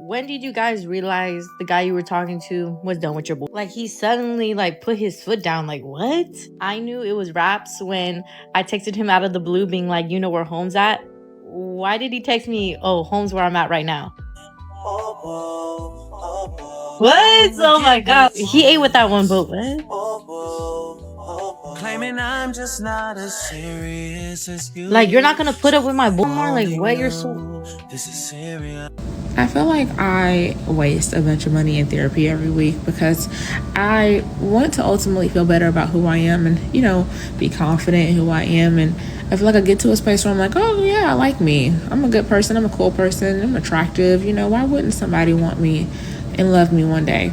When did you guys realize the guy you were talking to was done with your boy? Like, he suddenly like put his foot down. Like, what? I knew it was raps when I texted him out of the blue being like, you know where Home's at? Why did he text me, oh, Home's where I'm at right now? What? Oh my god. He ate with that one, but what? Claiming I'm just not as serious as you. Like, you're not gonna put up with my boy more? Like, what? You're so... This is serious. I feel like I waste a bunch of money in therapy every week because I want to ultimately feel better about who I am and, you know, be confident in who I am. And I feel like I get to a space where I'm like, oh, yeah, I like me. I'm a good person. I'm a cool person. I'm attractive. You know, why wouldn't somebody want me and love me one day?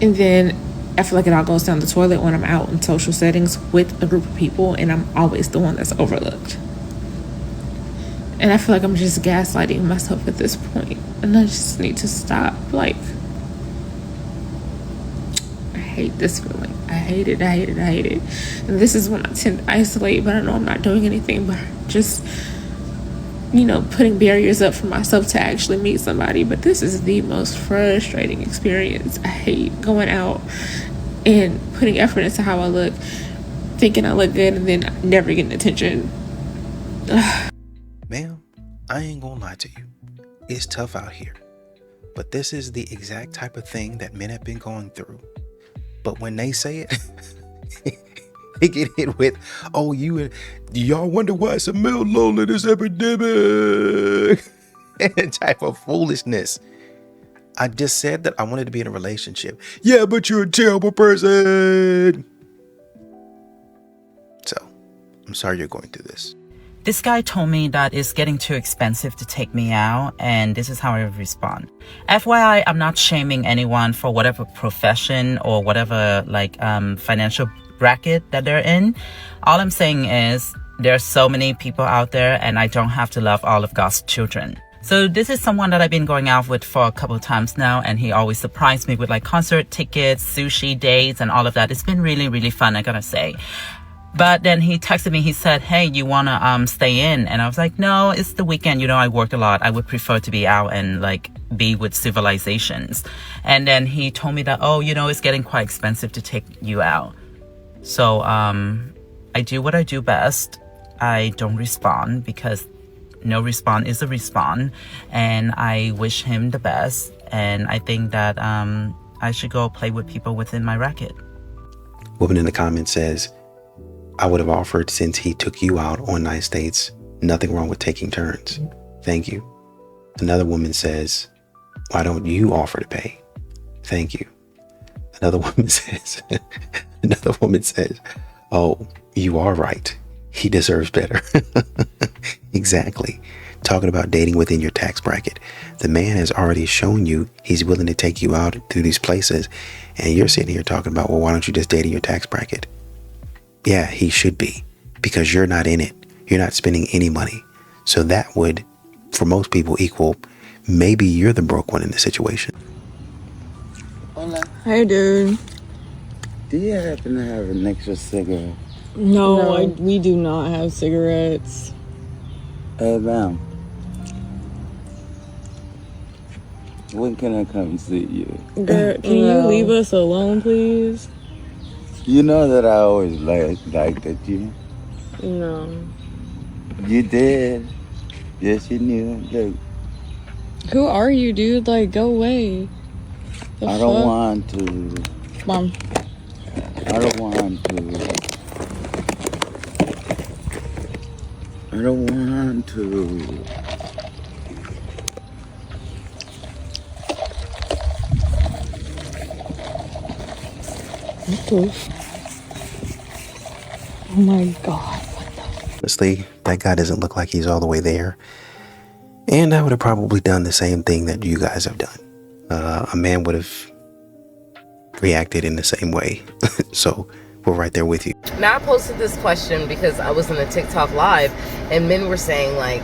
And then I feel like it all goes down the toilet when I'm out in social settings with a group of people and I'm always the one that's overlooked. And I feel like I'm just gaslighting myself at this point. And I just need to stop. Like, I hate this feeling. I hate it. And this is when I tend to isolate, but I know I'm not doing anything but just, you know, putting barriers up for myself to actually meet somebody. But this is the most frustrating experience. I hate going out and putting effort into how I look, thinking I look good, and then never getting attention. Ugh. Ma'am, I ain't gonna lie to you. It's tough out here. But this is the exact type of thing that men have been going through. But when they say it, they get hit with, oh, y'all wonder why it's a male loneliness epidemic. Type of foolishness. I just said that I wanted to be in a relationship. Yeah, but you're a terrible person. So, I'm sorry you're going through this. This guy told me that it's getting too expensive to take me out, and this is how I respond. FYI, I'm not shaming anyone for whatever profession or whatever financial bracket that they're in. All I'm saying is there's so many people out there, and I don't have to love all of God's children. So this is someone that I've been going out with for a couple of times now, and he always surprised me with like concert tickets, sushi dates, and all of that. It's been really, really fun, I gotta say. But then he texted me, he said, hey, you want to stay in? And I was like, no, it's the weekend. You know, I work a lot. I would prefer to be out and like be with civilizations. And then he told me that, oh, you know, it's getting quite expensive to take you out. So I do what I do best. I don't respond because no response is a response. And I wish him the best. And I think that I should go play with people within my racket. Woman in the comments says, I would have offered since he took you out on nice dates. Nothing wrong with taking turns. Thank you. Another woman says, why don't you offer to pay? Thank you. Another woman says, oh, you are right. He deserves better. Exactly. Talking about dating within your tax bracket. The man has already shown you he's willing to take you out through these places. And you're sitting here talking about, well, why don't you just date in your tax bracket? Yeah, he should be, because you're not in it. You're not spending any money. So that would, for most people, equal maybe you're the broke one in the situation. Hola. Hey, dude. Do you happen to have an extra cigarette? No. We do not have cigarettes. Hey, ma'am. When can I come see you? Girl, can you leave us alone, please? You know that I always liked you. No. You did. Yes, you knew. Look, Who are you, dude? Like, go away. I don't want to. Mom. I don't want to. I don't want to. Oh my God. Honestly, that guy doesn't look like he's all the way there. And I would have probably done the same thing that you guys have done. A man would have reacted in the same way. So we're right there with you. Now, I posted this question because I was in a TikTok live and men were saying, like,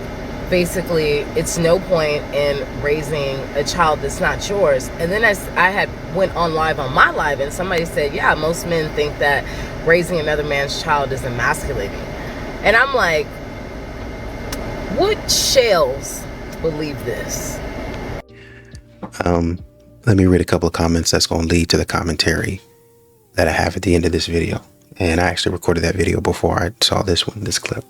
basically it's no point in raising a child that's not yours. And then I had went on live on my live and somebody said, yeah, most men think that raising another man's child is emasculating. And I'm like, what shells believe this? Let me read a couple of comments that's going to lead to the commentary that I have at the end of this video. And I actually recorded that video before I saw this clip.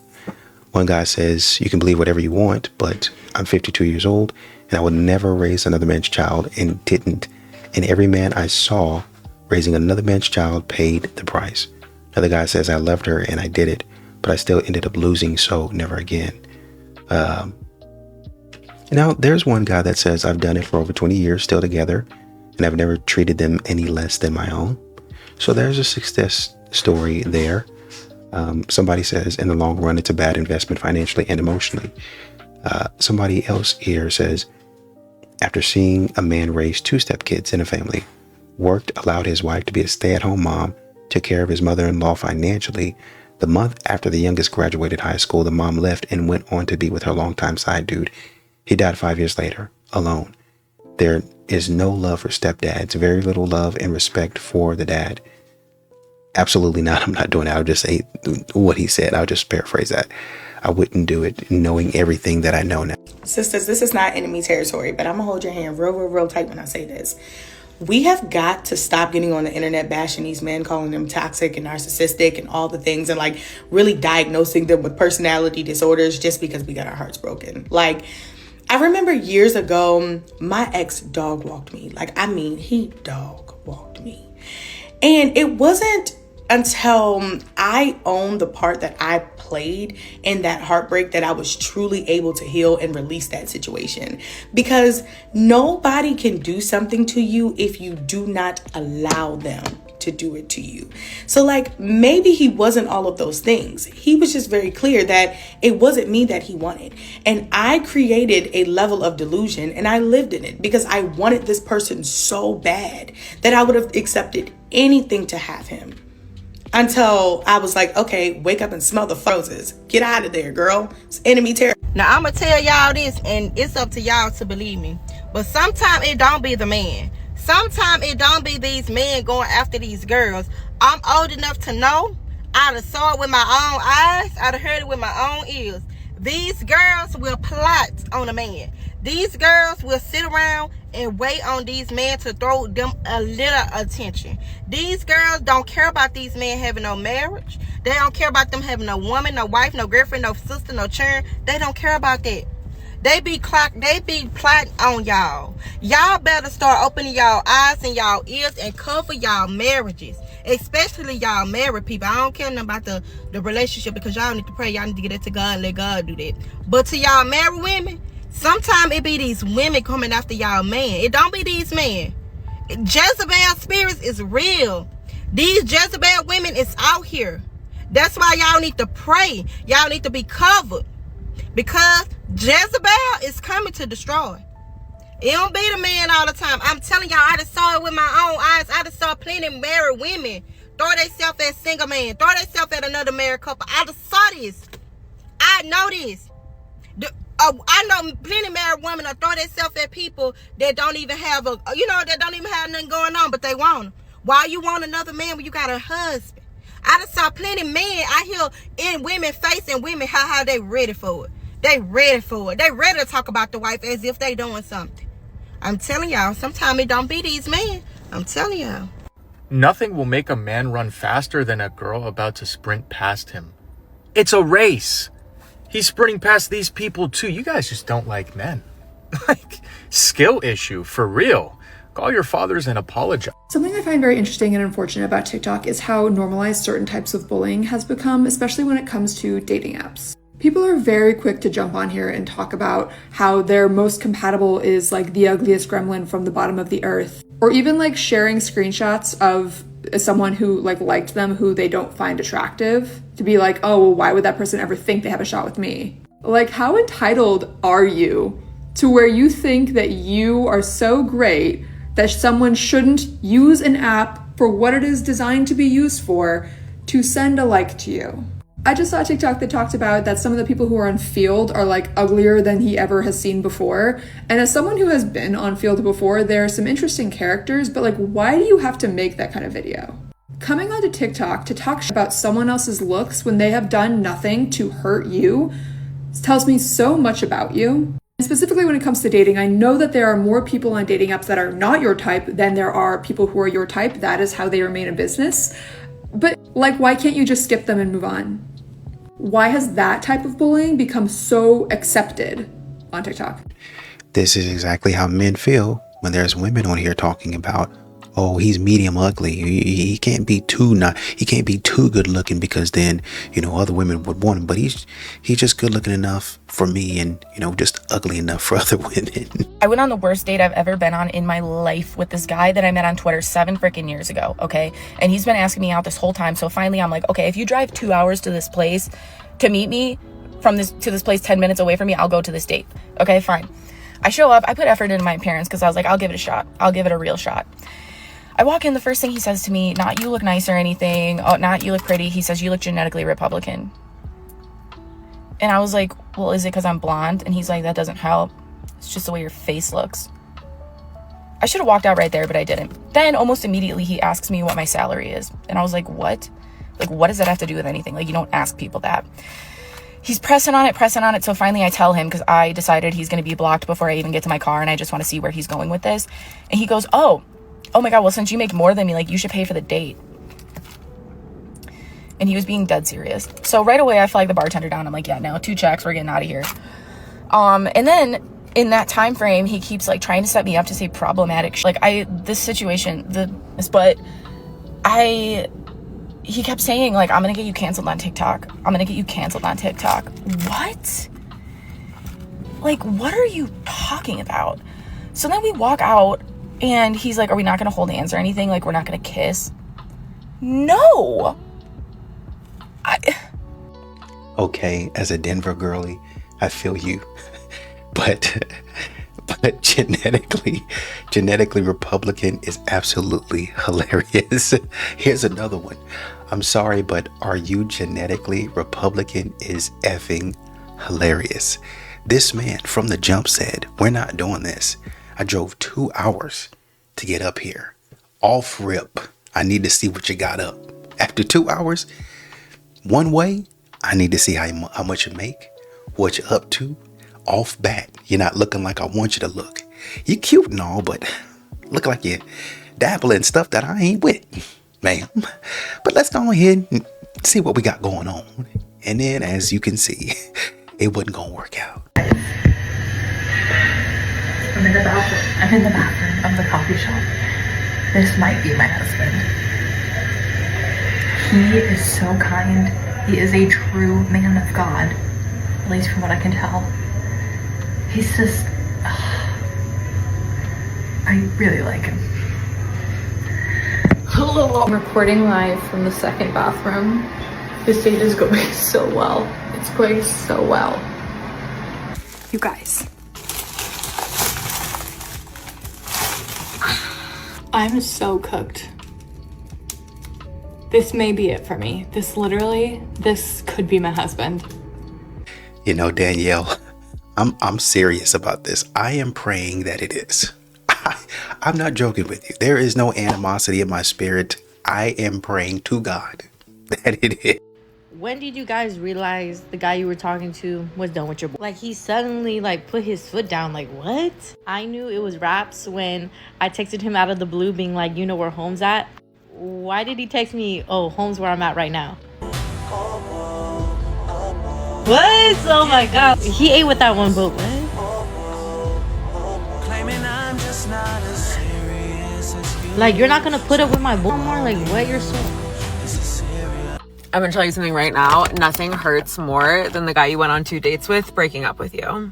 One guy says, you can believe whatever you want, but I'm 52 years old and I would never raise another man's child and didn't. And every man I saw raising another man's child paid the price. Another guy says, I loved her and I did it, but I still ended up losing, so never again. Now, there's one guy that says, I've done it for over 20 years, still together, and I've never treated them any less than my own. So there's a success story there. Somebody says, in the long run, it's a bad investment financially and emotionally. Somebody else here says, after seeing a man raise 2 stepkids in a family, worked, allowed his wife to be a stay-at-home mom, took care of his mother-in-law financially. The month after the youngest graduated high school, the mom left and went on to be with her longtime side dude. He died 5 years later, alone. There is no love for stepdads, very little love and respect for the dad. Absolutely not. I'm not doing that. I'll just say what he said. I'll just paraphrase that. I wouldn't do it knowing everything that I know now. Sisters, this is not enemy territory, but I'm going to hold your hand real tight when I say this. We have got to stop getting on the internet bashing these men, calling them toxic and narcissistic and all the things, and like really diagnosing them with personality disorders just because we got our hearts broken. Like, I remember years ago, my ex dog walked me. Like, I mean, he dog walked me. And it wasn't until I owned the part that I played in that heartbreak that I was truly able to heal and release that situation. Because nobody can do something to you if you do not allow them to do it to you. So like, maybe he wasn't all of those things. He was just very clear that it wasn't me that he wanted. And I created a level of delusion and I lived in it because I wanted this person so bad that I would have accepted anything to have him. Until I was like, okay, wake up and smell the roses. Get out of there, girl. It's enemy territory. Now, I'm going to tell y'all this, and it's up to y'all to believe me. But sometimes it don't be the man. Sometimes it don't be these men going after these girls. I'm old enough to know. I'd have saw it with my own eyes. I'd have heard it with my own ears. These girls will plot on a man. These girls will sit around and wait on these men to throw them a little attention. These girls don't care about these men having no marriage. They don't care about them having no woman, no wife, no girlfriend, no sister, no children. They don't care about that. They be plotting on y'all. Y'all better start opening y'all eyes and y'all ears and cover y'all marriages. Especially y'all married people. I don't care nothing about the relationship because y'all need to pray. Y'all need to get it to God and let God do that. But to y'all married women, sometimes it be these women coming after y'all man. It don't be these men. Jezebel spirits is real. These Jezebel women is out here. That's why y'all need to pray. Y'all need to be covered. Because Jezebel is coming to destroy. It don't be the man all the time. I'm telling y'all, I just saw it with my own eyes. I just saw plenty of married women throw themselves at single man, throw themselves at another married couple. I just saw this. I know this. I know plenty of married women that throw themselves at people that don't even have that don't even have nothing going on, but they want them. Why you want another man when you got a husband? I just saw plenty of men out here in women facing women how they ready for it. They ready for it. They ready to talk about the wife as if they doing something. I'm telling y'all, sometimes it don't be these men. I'm telling y'all. Nothing will make a man run faster than a girl about to sprint past him. It's a race. He's sprinting past these people too. You guys just don't like men. Like, skill issue, for real. Call your fathers and apologize. Something I find very interesting and unfortunate about TikTok is how normalized certain types of bullying has become, especially when it comes to dating apps. People are very quick to jump on here and talk about how their most compatible is like the ugliest gremlin from the bottom of the earth, or even like sharing screenshots of someone who like liked them who they don't find attractive to be like, oh, well, why would that person ever think they have a shot with me? Like, how entitled are you to where you think that you are so great that someone shouldn't use an app for what it is designed to be used for to send a like to you? I just saw a TikTok that talked about that some of the people who are on Field are like uglier than he ever has seen before. And as someone who has been on Field before, there are some interesting characters, but like, why do you have to make that kind of video? Coming onto TikTok to talk about someone else's looks when they have done nothing to hurt you tells me so much about you. Specifically when it comes to dating, I know that there are more people on dating apps that are not your type than there are people who are your type. That is how they remain in business. But like, why can't you just skip them and move on? Why has that type of bullying become so accepted on TikTok? This is exactly how men feel when there's women on here talking about, oh, he's medium ugly. He can't be too good looking because then, other women would want him. But he's just good looking enough for me and, just ugly enough for other women. I went on the worst date I've ever been on in my life with this guy that I met on Twitter 7 freaking years ago, okay? And he's been asking me out this whole time. So finally I'm like, okay, if you drive 2 hours to this place to meet me to this place 10 minutes away from me, I'll go to this date. Okay, fine. I show up, I put effort into my appearance because I was like, I'll give it a shot. I'll give it a real shot. I walk in, the first thing he says to me, not you look nice or anything. Oh, not you look pretty. He says, you look genetically Republican. And I was like, well, is it because I'm blonde? And he's like, that doesn't help. It's just the way your face looks. I should have walked out right there, but I didn't. Then almost immediately he asks me what my salary is. And I was like, what? Like, what does that have to do with anything? Like, you don't ask people that. He's pressing on it. So finally I tell him, because I decided he's going to be blocked before I even get to my car. And I just want to see where he's going with this. And he goes, oh my God, well, since you make more than me, like, you should pay for the date. And he was being dead serious. So right away I flag the bartender down. I'm like, yeah, no, 2 checks, we're getting out of here. And then in that time frame, he keeps like trying to set me up to say problematic he kept saying like, I'm gonna get you canceled on TikTok. What? Like, what are you talking about? So then we walk out and he's like, are we not gonna hold hands or anything? Like, we're not gonna kiss? No. Okay, as a Denver girly, I feel you. But genetically Republican is absolutely hilarious. Here's another one. I'm sorry, but are you genetically Republican is effing hilarious. This man from the jump said, we're not doing this. I drove 2 hours to get up here. Off rip, I need to see what you got up. After 2 hours, one way, I need to see how much you make, what you're up to. Off bat, you're not looking like I want you to look. You cute and all, but look like you dabble in stuff that I ain't with, ma'am. But let's go ahead and see what we got going on. And then, as you can see, it wasn't gonna work out. I'm in the bathroom of the coffee shop. This might be my husband. He is so kind. He is a true man of God, at least from what I can tell. He's just, I really like him. I'm recording live from the second bathroom. This date is going so well. It's going so well. You guys. I'm so cooked. This may be it for me. This could be my husband. Danielle, I'm serious about this. I am praying that it is. I'm not joking with you. There is no animosity in my spirit. I am praying to God that it is. When did you guys realize the guy you were talking to was done with your boy? Like, he suddenly put his foot down. Like, what? I knew it was raps when I texted him out of the blue being like, you know where Home's at? Why did he text me, oh, Home's where I'm at right now? What? Oh my God. He ate with that one, but what? Like, you're not gonna put up with my bull more? Like, what? You're so... I'm gonna tell you something right now. Nothing hurts more than the guy you went on 2 dates with breaking up with you.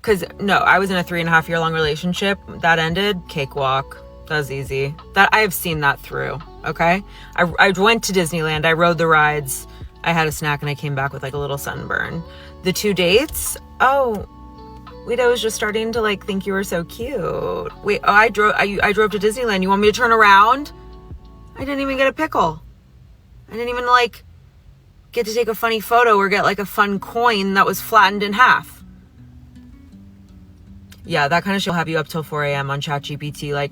Because, no, I was in a 3.5 year long relationship. That ended. Cakewalk. That was easy. That I have seen that through, okay? I went to Disneyland. I rode the rides. I had a snack and I came back with a little sunburn. The 2 dates, wait, I was just starting to think you were so cute. Wait, I drove to Disneyland. You want me to turn around? I didn't even get a pickle. I didn't even get to take a funny photo or get a fun coin that was flattened in half. Yeah, that kind of shit will have you up till 4 a.m. on ChatGPT.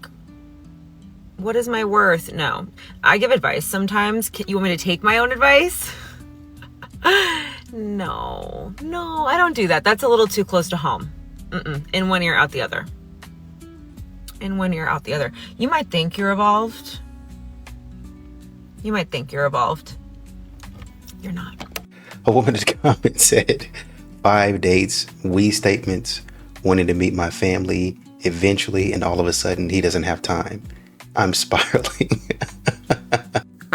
What is my worth? No. I give advice sometimes. You want me to take my own advice? No, I don't do that. That's a little too close to home. In one ear, out the other. In one ear, out the other. You might think you're evolved. You might think you're evolved. You're not. A woman in the comments said, 5 dates, we statements, wanting to meet my family eventually, and all of a sudden he doesn't have time. I'm spiraling.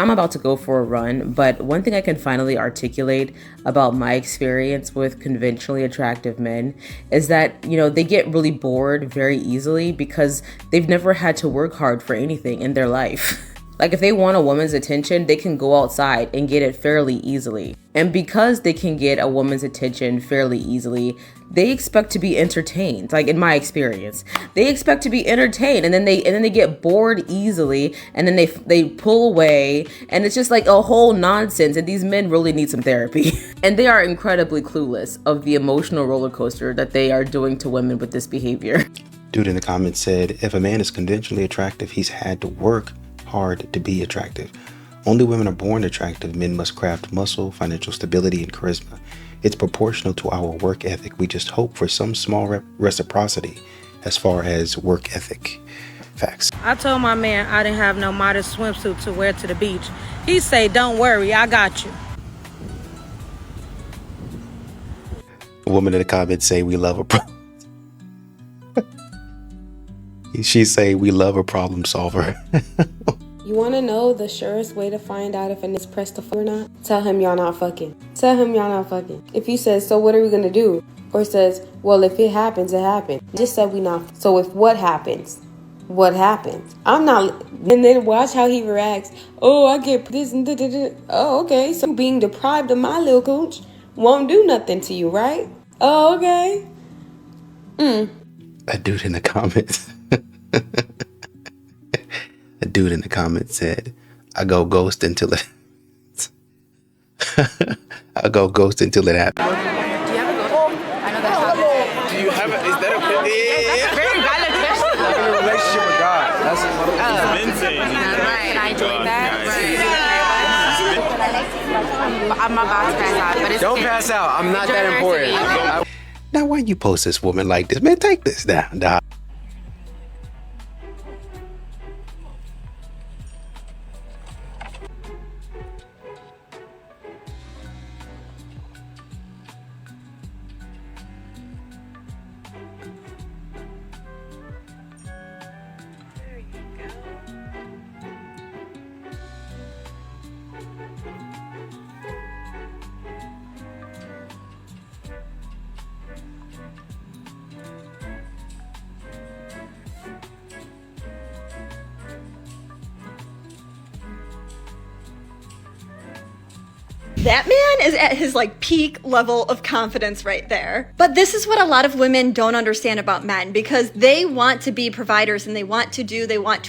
I'm about to go for a run, but one thing I can finally articulate about my experience with conventionally attractive men is that, they get really bored very easily because they've never had to work hard for anything in their life. Like, if they want a woman's attention, they can go outside and get it fairly easily. And because they can get a woman's attention fairly easily, they expect to be entertained. Like, in my experience, they expect to be entertained, and then they get bored easily, and then they pull away, and it's just like a whole nonsense. And these men really need some therapy. And they are incredibly clueless of the emotional roller coaster that they are doing to women with this behavior. Dude in the comments said, if a man is conventionally attractive, he's had to work hard to be attractive. Only women are born attractive. Men must craft muscle, financial stability, and charisma. It's proportional to our work ethic. We just hope for some small reciprocity as far as work ethic. Facts. I told my man I didn't have no modest swimsuit to wear to the beach. He say, don't worry, I got you. A woman in the comments say, we love a She say, we love a problem solver. You want to know the surest way to find out if a nigga's pressed the fuck or not? Tell him y'all not fucking. Tell him y'all not fucking. If he says, so what are we going to do? Or says, well, if it happens, it happens. Just said we not. So if what happens? What happens? I'm not. And then watch how he reacts. Oh, I get this and da. Oh, okay. So being deprived of my little cooch won't do nothing to you, right? Oh, okay. A dude in the comments. A dude in the comments said, I go ghost until it I go ghost until it happens. Do you have a ghost? I know that's not. Do you have a, is that a that's a very valid question. Like in a relationship with God. That's what he's been saying. Right. Can I join that? Right. I'm about to pass out, but it's don't pass out. I'm not that important. Now why you post this woman like this? Man, take this down, dog. That man is at his peak level of confidence right there. But this is what a lot of women don't understand about men, because they want to be providers and they want to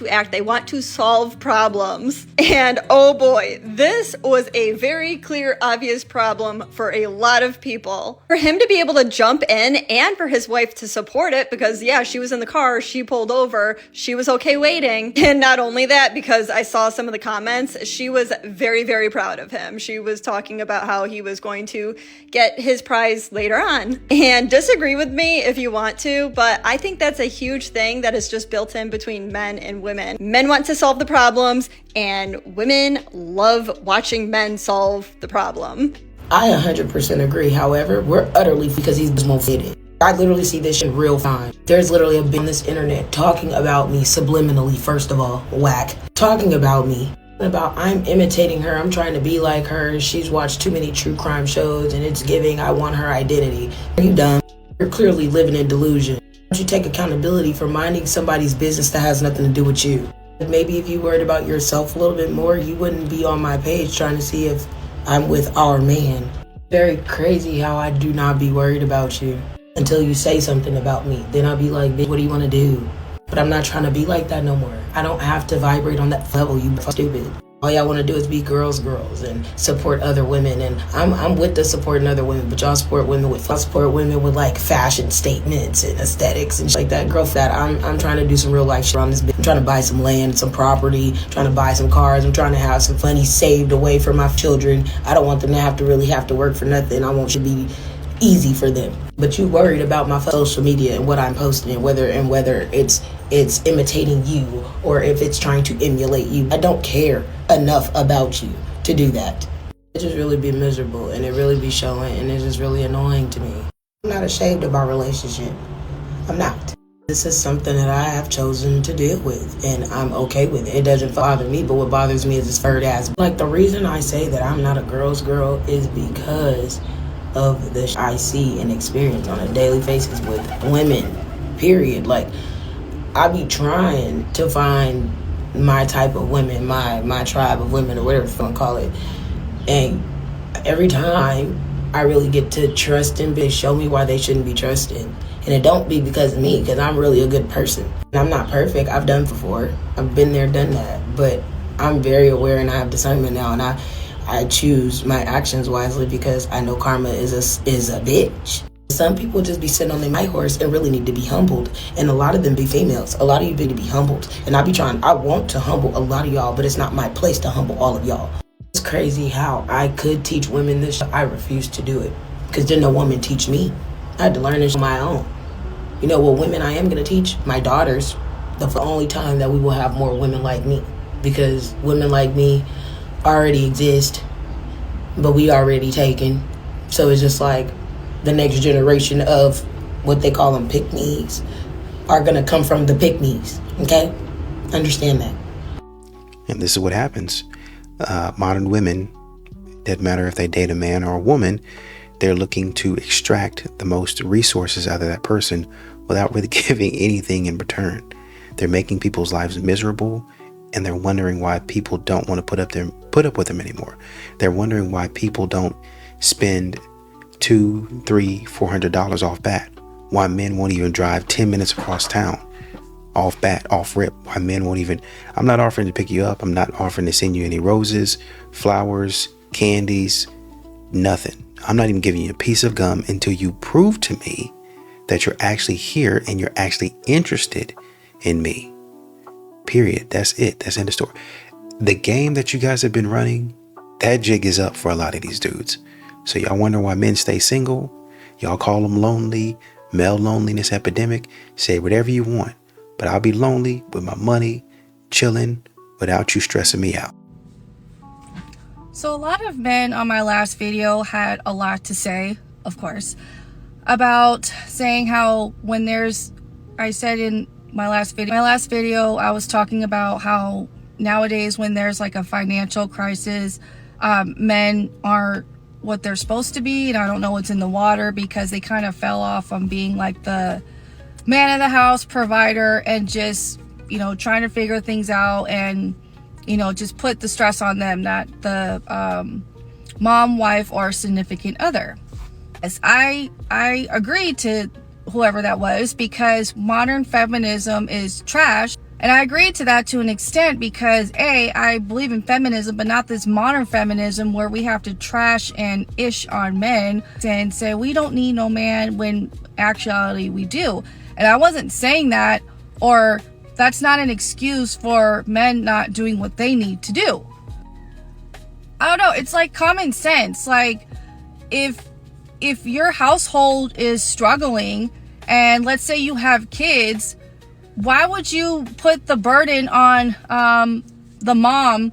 act, they want to solve problems. And oh boy, this was a very clear, obvious problem for a lot of people. For him to be able to jump in and for his wife to support it, because yeah, she was in the car, she pulled over, she was okay waiting. And not only that, because I saw some of the comments, she was very, very proud of him. She was talking about how he was going to get his prize later on. And disagree with me if you want to, but I think that's a huge thing that is just built in between men and women. Men want to solve the problems, and women love watching men solve the problem. I 100% agree. However, we're utterly because he's motivated. I literally see this shit real time. There's literally a bit on this internet talking about me subliminally, first of all, whack. Talking about me. About I'm imitating her, I'm trying to be like her, she's watched too many true crime shows and it's giving I want her identity. Are you dumb? You're clearly living in delusion. Why don't you take accountability for minding somebody's business that has nothing to do with you? Maybe if you worried about yourself a little bit more, you wouldn't be on my page trying to see if I'm with our man. Very crazy how I do not be worried about you until you say something about me. Then I'll be like, what do you want to do? But I'm not trying to be like that no more. I don't have to vibrate on that level, you stupid. All y'all want to do is be girls and support other women. And I'm with the supporting other women, but y'all support women with fashion statements and aesthetics and shit like that. Girl, that I'm trying to do some real life shit on this bitch. I'm trying to buy some land, some property, trying to buy some cars. I'm trying to have some money saved away for my children. I don't want them to have to work for nothing. I want you to be easy for them. But you worried about my social media and what I'm posting and whether it's imitating you or if it's trying to emulate you. I don't care enough about you to do that. It just really be miserable and it really be showing and it's just really annoying to me. I'm not ashamed of our relationship. I'm not. This is something that I have chosen to deal with and I'm okay with it. It doesn't bother me, but what bothers me is this third ass. Like the reason I say that I'm not a girl's girl is because of the I see and experience on a daily basis with women, period. Like I be trying to find my type of women, my tribe of women or whatever you want to call it. And every time I really get to trust them, they show me why they shouldn't be trusted. And it don't be because of me, because I'm really a good person. I'm not perfect. I've done before. I've been there, done that. But I'm very aware and I have discernment now. And I choose my actions wisely because I know karma is a bitch. Some people just be sitting on their high horse and really need to be humbled. And a lot of them be females. A lot of you need to be humbled. And I want to humble a lot of y'all, but it's not my place to humble all of y'all. It's crazy how I could teach women this. I refuse to do it because didn't no woman teach me. I had to learn this on my own. You know what women I am going to teach? My daughters. The only time that we will have more women like me. Because women like me already exist, but we already taken. So it's just like the next generation of what they call them pick-me's are going to come from the pick-me's. Okay? Understand that. And this is what happens. Modern women, doesn't matter if they date a man or a woman, they're looking to extract the most resources out of that person without really giving anything in return. They're making people's lives miserable, and they're wondering why people don't want to put up with them anymore. They're wondering why people don't spend $200, $300, $400 off bat. Why men won't even drive 10 minutes across town off bat, off rip. Why men won't even, I'm not offering to pick you up. I'm not offering to send you any roses, flowers, candies, nothing. I'm not even giving you a piece of gum until you prove to me that you're actually here and you're actually interested in me. Period. That's it. That's in the story. The game that you guys have been running, that jig is up for a lot of these dudes. So y'all wonder why men stay single. Y'all call them lonely, male loneliness epidemic. Say whatever you want, but I'll be lonely with my money, chilling without you stressing me out. So a lot of men on my last video had a lot to say, of course, about saying how I said in my last video, I was talking about how nowadays when there's like a financial crisis, men aren't what they're supposed to be. And I don't know what's in the water because they kind of fell off on being like the man of the house provider and just, trying to figure things out and just put the stress on them, not the mom, wife, or significant other. As I agree to whoever that was because modern feminism is trash. And I agreed to that to an extent because I believe in feminism, but not this modern feminism where we have to trash and ish on men and say we don't need no man when actuality we do. And I wasn't saying that, or that's not an excuse for men not doing what they need to do. I don't know. It's like common sense. Like if your household is struggling and let's say you have kids, why would you put the burden on the mom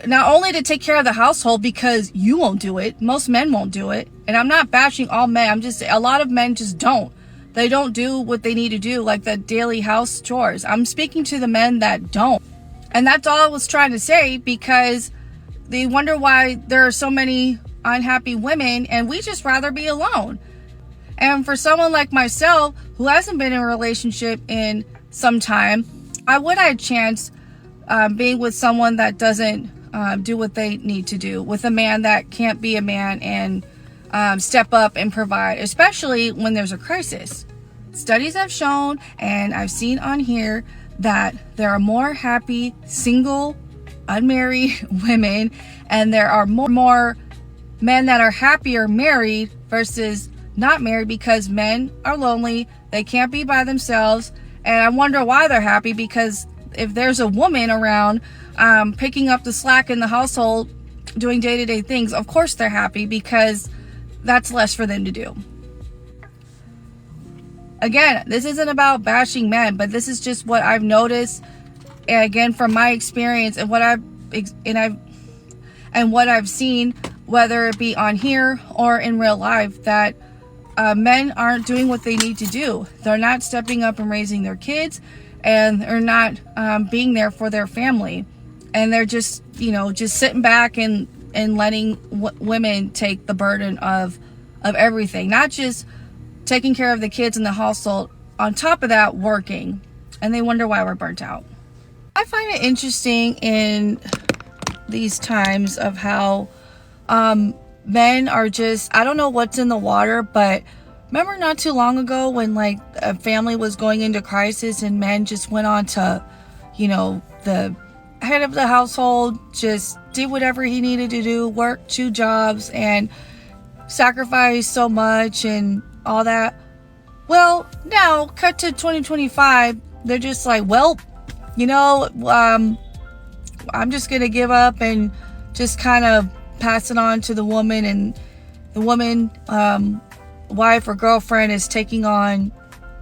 not only to take care of the household because you won't do it? Most men won't do it. And I'm not bashing all men. I'm just, a lot of men just don't. They don't do what they need to do, like the daily house chores. I'm speaking to the men that don't. And that's all I was trying to say because they wonder why there are so many unhappy women and we just rather be alone. And for someone like myself who hasn't been in a relationship in some time, I would have a chance being with someone that doesn't do what they need to do, with a man that can't be a man and step up and provide, especially when there's a crisis. Studies have shown, and I've seen on here, that there are more happy single, unmarried women, and there are more men that are happier married versus not married because men are lonely, they can't be by themselves, and I wonder why they're happy because if there's a woman around picking up the slack in the household, doing day-to-day things, of course they're happy because that's less for them to do. Again, this isn't about bashing men, but this is just what I've noticed, and again, from my experience and what I've seen, whether it be on here or in real life, that men aren't doing what they need to do. They're not stepping up and raising their kids, and they're not being there for their family, and they're just sitting back and letting women take the burden of everything, not just taking care of the kids in the household, on top of that working, and they wonder why we're burnt out. I find it interesting in these times of how men are just, I don't know what's in the water, but remember not too long ago when like a family was going into crisis and men just went on to, the head of the household just did whatever he needed to do, work 2 jobs and sacrifice so much and all that. Well, now cut to 2025, they're just like, well, I'm just gonna give up and just kind of pass it on to the woman, and the woman, wife or girlfriend, is taking on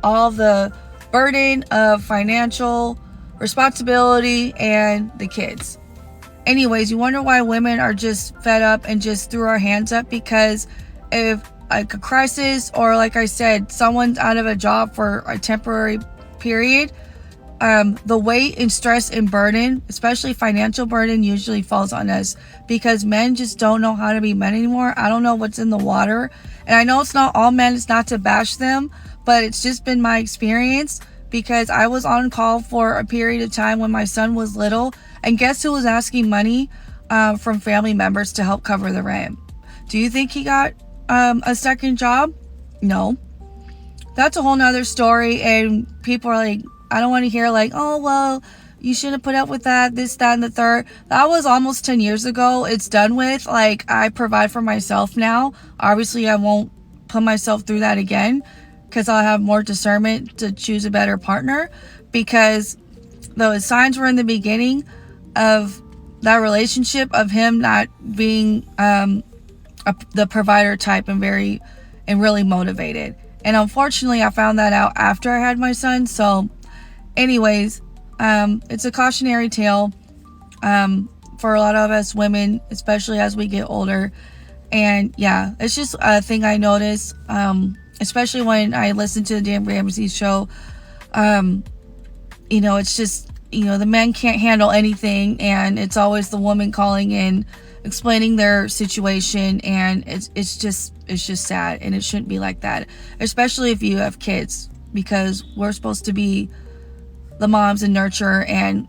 all the burden of financial responsibility and the kids. Anyways, you wonder why women are just fed up and just threw our hands up, because if like a crisis, or like I said, someone's out of a job for a temporary period, the weight and stress and burden, especially financial burden, usually falls on us, because men just don't know how to be men anymore. I don't know what's in the water, and I know it's not all men, it's not to bash them, but it's just been my experience, because I was on call for a period of time when my son was little, and guess who was asking money from family members to help cover the rent? Do you think he got a second job? No. That's a whole nother story, and people are like, I don't want to hear like, oh, well, you shouldn't put up with that, this, that, and the third. That was almost 10 years ago. It's done with. Like, I provide for myself now. Obviously, I won't put myself through that again, because I'll have more discernment to choose a better partner, because the signs were in the beginning of that relationship of him not being the provider type and really motivated. And unfortunately, I found that out after I had my son. So anyways, it's a cautionary tale for a lot of us women, especially as we get older. And yeah, it's just a thing I notice, especially when I listen to the Dan Ramsey show. It's just, the men can't handle anything, and it's always the woman calling in, explaining their situation, and it's just sad, and it shouldn't be like that, especially if you have kids, because we're supposed to be the moms and nurture and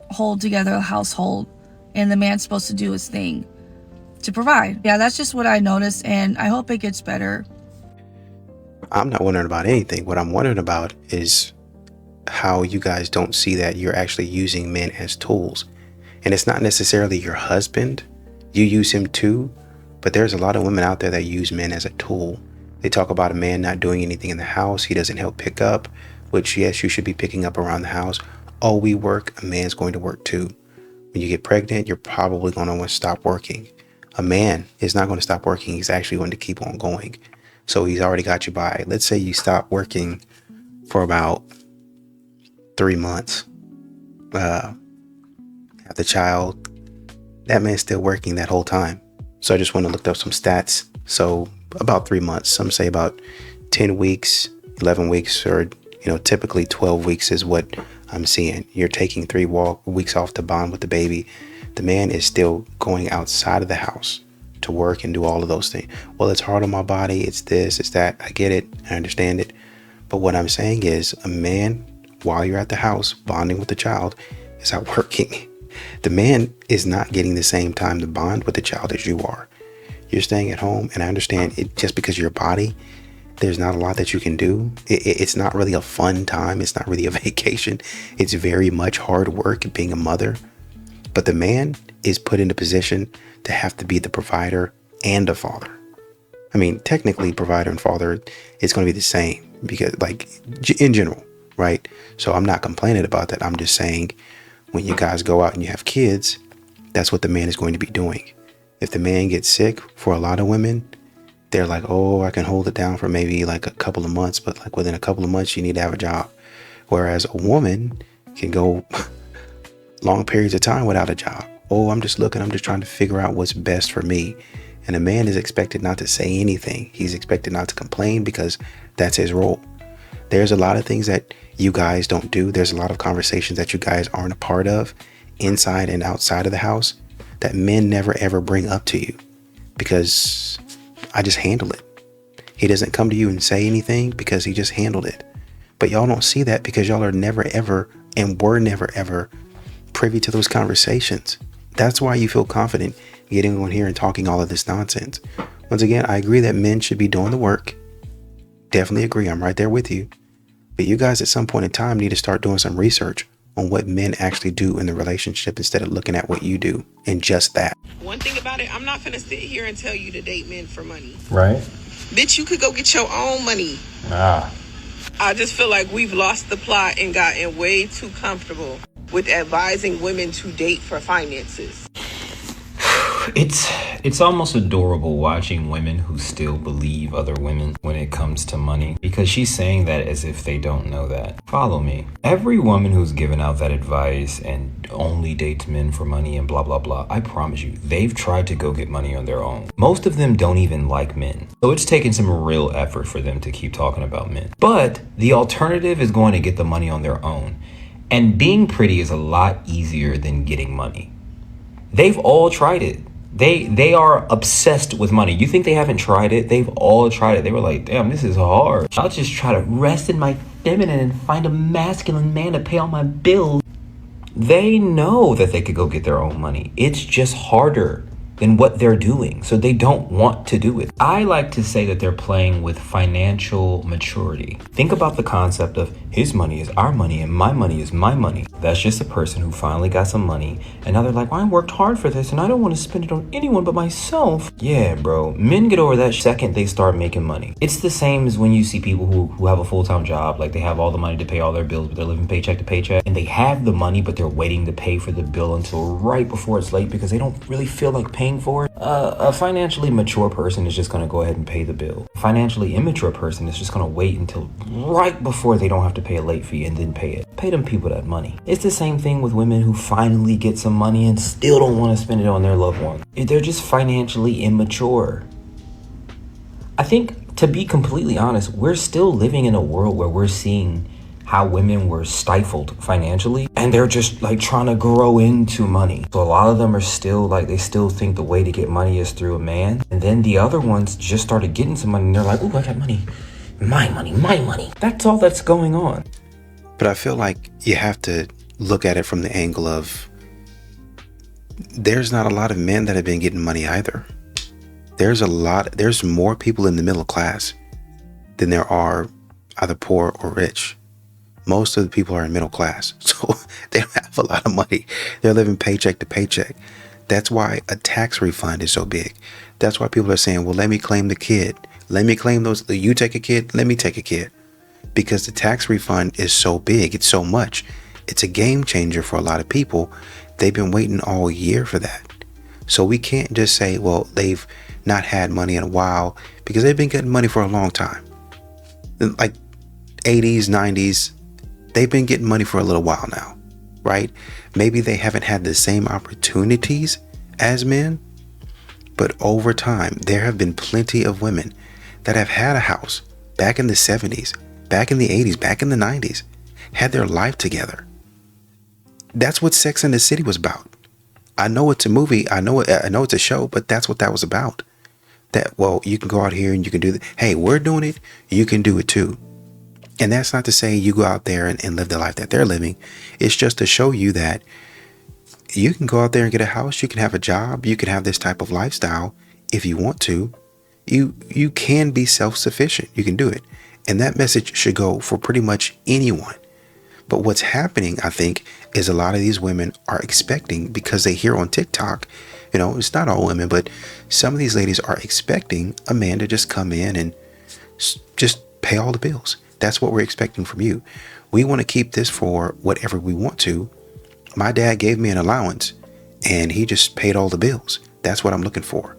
hold together a household, and the man's supposed to do his thing to provide. Yeah, that's just what I noticed, and I hope it gets better. I'm not wondering about anything. What I'm wondering about is how you guys don't see that you're actually using men as tools. And it's not necessarily your husband. You use him too, but there's a lot of women out there that use men as a tool. They talk about a man not doing anything in the house. He doesn't help pick up, which yes, you should be picking up around the house. Oh, we work, a man's going to work too. When you get pregnant, you're probably going to want to stop working. A man is not going to stop working. He's actually going to keep on going. So he's already got you by. Let's say you stop working for about 3 months. Have the child, that man's still working that whole time. So I just went and looked up some stats. So about 3 months, some say about 10 weeks, 11 weeks, or typically 12 weeks is what I'm seeing. You're taking 3 weeks off to bond with the baby. The man is still going outside of the house to work and do all of those things. Well, it's hard on my body. It's this, it's that. I get it. I understand it. But what I'm saying is, a man, while you're at the house bonding with the child, is out working. The man is not getting the same time to bond with the child as you are. You're staying at home, and I understand it, just because your body, there's not a lot that you can do. It's not really a fun time. It's not really a vacation. It's very much hard work being a mother. But the man is put in a position to have to be the provider and a father. I mean, technically, provider and father is going to be the same, because, like, in general, right? So I'm not complaining about that. I'm just saying, when you guys go out and you have kids, that's what the man is going to be doing. If the man gets sick, for a lot of women, They're like, oh, I can hold it down for maybe like a couple of months, but like within a couple of months, you need to have a job. Whereas a woman can go long periods of time without a job. Oh, I'm just trying to figure out what's best for me. And a man is expected not to say anything. He's expected not to complain because that's his role. There's a lot of things that you guys don't do. There's a lot of conversations that you guys aren't a part of inside and outside of the house that men never ever bring up to you because I just handle it. He doesn't come to you and say anything because he just handled it. But y'all don't see that because y'all are never ever and were never ever privy to those conversations. That's why you feel confident getting on here and talking all of this nonsense. Once again, I agree that men should be doing the work. Definitely agree. I'm right there with you. But you guys at some point in time need to start doing some research on what men actually do in the relationship instead of looking at what you do and just that. One thing about it, I'm not finna sit here and tell you to date men for money. Right? Bitch, you could go get your own money. I just feel like we've lost the plot and gotten way too comfortable with advising women to date for finances. It's almost adorable watching women who still believe other women when it comes to money, because she's saying that as if they don't know that. Follow me. Every woman who's given out that advice and only dates men for money and blah blah blah, I promise you, they've tried to go get money on their own. Most of them don't even like men, so it's taken some real effort for them to keep talking about men. But the alternative is going to get the money on their own, and being pretty is a lot easier than getting money. They've all tried it. They are obsessed with money. You think they haven't tried it? They've all tried it. They were like, damn, this is hard. I'll just try to rest in my feminine and find a masculine man to pay all my bills. They know that they could go get their own money. It's just harder than what they're doing, so they don't want to do it. I like to say that they're playing with financial maturity. Think about the concept of his money is our money and my money is my money. That's just a person who finally got some money and now they're like, well, I worked hard for this and I don't want to spend it on anyone but myself. Yeah, bro, men get over that second they start making money. It's the same as when you see people who have a full-time job, like they have all the money to pay all their bills, but they're living paycheck to paycheck, and they have the money, but they're waiting to pay for the bill until right before it's late because they don't really feel like paying for it. A financially mature person is just going to go ahead and pay the bill. A financially immature person is just going to wait until right before they don't have to pay a late fee and then pay it. Pay them people that money. It's the same thing with women who finally get some money and still don't want to spend it on their loved ones. They're just financially immature. I think, to be completely honest, we're still living in a world where we're seeing how women were stifled financially and they're just like trying to grow into money. So a lot of them are still like, they still think the way to get money is through a man. And then the other ones just started getting some money and they're like, oh, I got money. My money, my money. That's all that's going on. But I feel like you have to look at it from the angle of there's not a lot of men that have been getting money either. There's more people in the middle class than there are either poor or rich. Most of the people are in middle class, so they don't have a lot of money. They're living paycheck to paycheck. That's why a tax refund is so big. That's why people are saying, well, let me claim the kid. Let me claim those. You take a kid, let me take a kid. Because the tax refund is so big. It's so much. It's a game changer for a lot of people. They've been waiting all year for that. So we can't just say, well, they've not had money in a while, because they've been getting money for a long time. Like 80s, 90s. They've been getting money for a little while now, right? Maybe they haven't had the same opportunities as men, but over time, there have been plenty of women that have had a house back in the 70s, back in the 80s, back in the 90s, had their life together. That's what Sex and the City was about. I know it's a movie, I know it's a show, but that's what that was about. That, well, you can go out here and you can do that. Hey, we're doing it, you can do it too. And that's not to say you go out there and live the life that they're living. It's just to show you that you can go out there and get a house. You can have a job. You can have this type of lifestyle if you want to. You can be self-sufficient. You can do it. And that message should go for pretty much anyone. But what's happening, I think, is a lot of these women are expecting, because they hear on TikTok, you know, it's not all women, but some of these ladies are expecting a man to just come in and just pay all the bills. That's what we're expecting from you. We want to keep this for whatever we want to. My dad gave me an allowance and he just paid all the bills. That's what I'm looking for.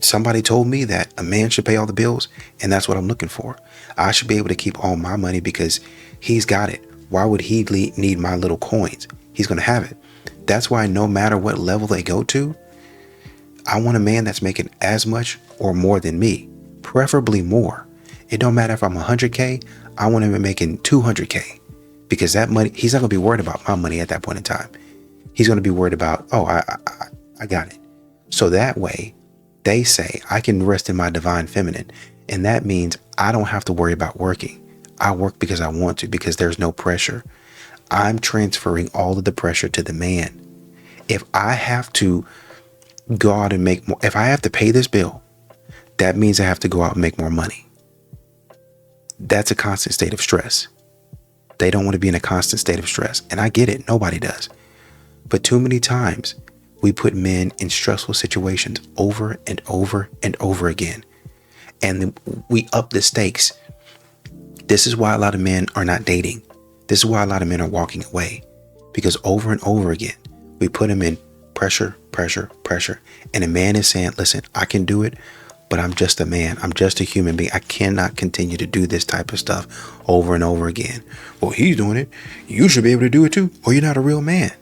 somebody told me that a man should pay all the bills, and that's what I'm looking for. I should be able to keep all my money because he's got it. Why would he need my little coins? He's going to have it. That's why no matter what level they go to, I want a man that's making as much or more than me, preferably more. It don't matter if I'm 100K, I want him making 200K, because that money, he's not going to be worried about my money at that point in time. He's going to be worried about, oh, I got it. So that way, they say I can rest in my divine feminine. And that means I don't have to worry about working. I work because I want to, because there's no pressure. I'm transferring all of the pressure to the man. If I have to go out and make more, if I have to pay this bill, that means I have to go out and make more money. That's a constant state of stress. They don't want to be in a constant state of stress. And I get it. Nobody does. But too many times we put men in stressful situations over and over and over again. And then we up the stakes. This is why a lot of men are not dating. This is why a lot of men are walking away. Because over and over again, we put them in pressure, pressure, pressure. And a man is saying, listen, I can do it, but I'm just a man. I'm just a human being. I cannot continue to do this type of stuff over and over again. Well, he's doing it. You should be able to do it too. Or you're not a real man.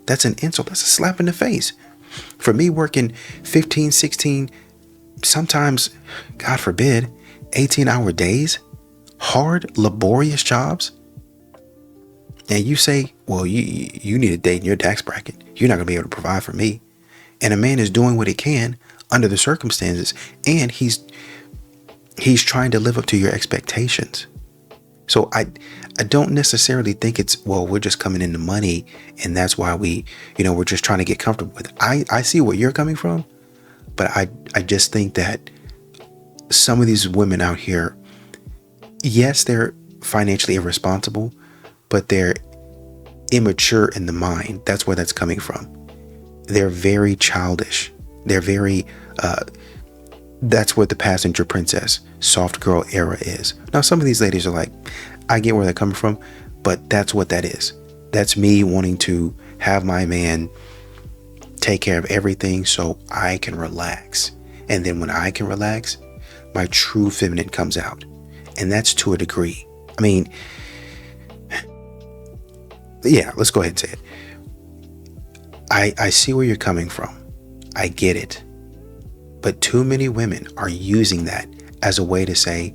That's an insult. That's a slap in the face. For me working 15, 16, sometimes, God forbid, 18-hour days, hard, laborious jobs. And you say, well, you need a date in your tax bracket. You're not going to be able to provide for me. And a man is doing what he can under the circumstances. And he's trying to live up to your expectations. So I don't necessarily think it's, well, we're just coming into money and that's why we're just trying to get comfortable with it. I see where you're coming from, but I just think that some of these women out here, yes, they're financially irresponsible, but they're immature in the mind. That's where that's coming from. They're very childish. They're very, that's what the passenger princess, soft girl era is. Now, some of these ladies are like, I get where they're coming from, but that's what that is. That's me wanting to have my man take care of everything so I can relax. And then when I can relax, my true feminine comes out. And that's to a degree. I mean, yeah, let's go ahead and say it. I see where you're coming from. I get it. But too many women are using that as a way to say,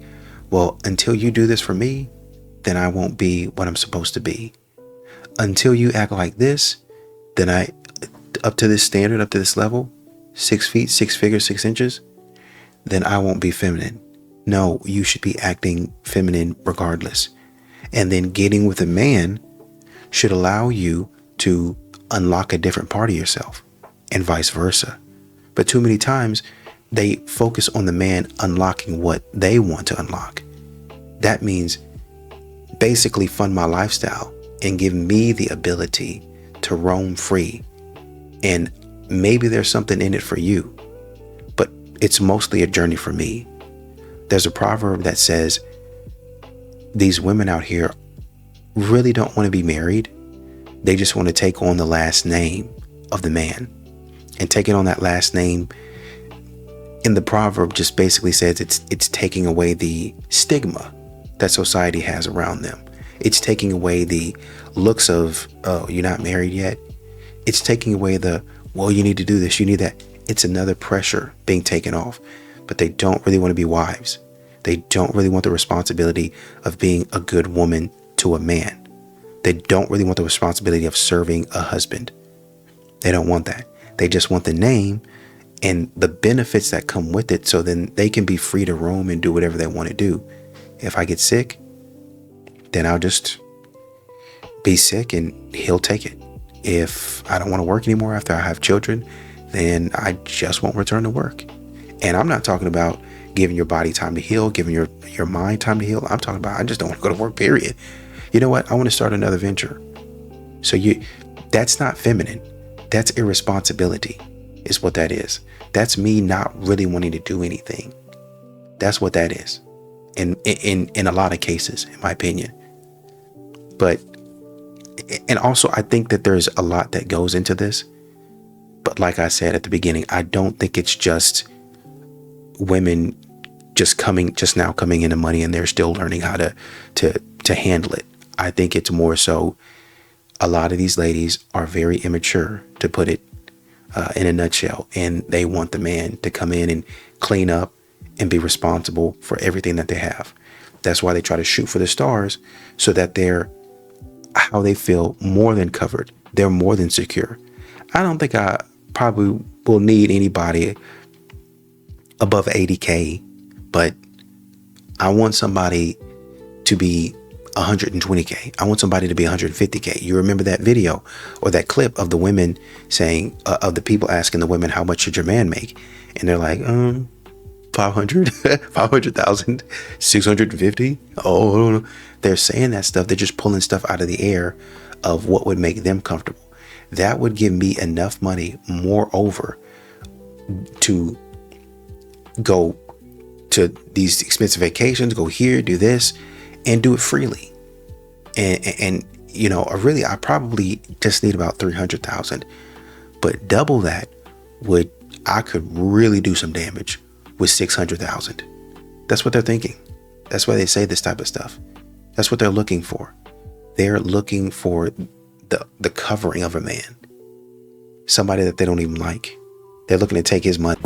well, until you do this for me, then I won't be what I'm supposed to be. Until you act like this, then up to this standard, up to this level, 6 feet, 6 figures, 6 inches, then I won't be feminine. No, you should be acting feminine regardless. And then getting with a man should allow you to unlock a different part of yourself and vice versa. But too many times they focus on the man unlocking what they want to unlock. That means basically fund my lifestyle and give me the ability to roam free. And maybe there's something in it for you, but it's mostly a journey for me. There's a proverb that says these women out here really don't want to be married. They just want to take on the last name of the man. And taking on that last name in the proverb just basically says it's taking away the stigma that society has around them. It's taking away the looks of, oh, you're not married yet. It's taking away the, well, you need to do this, you need that. It's another pressure being taken off. But they don't really want to be wives. They don't really want the responsibility of being a good woman to a man. They don't really want the responsibility of serving a husband. They don't want that. They just want the name and the benefits that come with it, so then they can be free to roam and do whatever they want to do. If I get sick, then I'll just be sick and he'll take it. If I don't want to work anymore after I have children, then I just won't return to work. And I'm not talking about giving your body time to heal, giving your mind time to heal. I'm talking about I just don't want to go to work, period. You know what? I want to start another venture. So that's not feminine. That's irresponsibility is what that is. That's me not really wanting to do anything. That's what that is. In a lot of cases, in my opinion. And also I think that there's a lot that goes into this. But like I said at the beginning, I don't think it's just women just now coming into money and they're still learning how to handle it. I think it's more so a lot of these ladies are very immature, to put it in a nutshell, and they want the man to come in and clean up and be responsible for everything that they have. That's why they try to shoot for the stars, so that they're how they feel more than covered. They're more than secure. I don't think I probably will need anybody above 80K, but I want somebody to be 120K. I want somebody to be 150K. You remember that video or that clip of the women saying, of the people asking the women, how much should your man make? And they're like, 500, 500,000, 650. Oh, they're saying that stuff. They're just pulling stuff out of the air of what would make them comfortable. That would give me enough money, moreover, to go to these expensive vacations, go here, do this, and do it freely. And you know, really, I probably just need about 300,000, but double that I could really do some damage with 600,000. That's what they're thinking. That's why they say this type of stuff. That's what they're looking for. They're looking for the covering of a man, somebody that they don't even like. They're looking to take his money.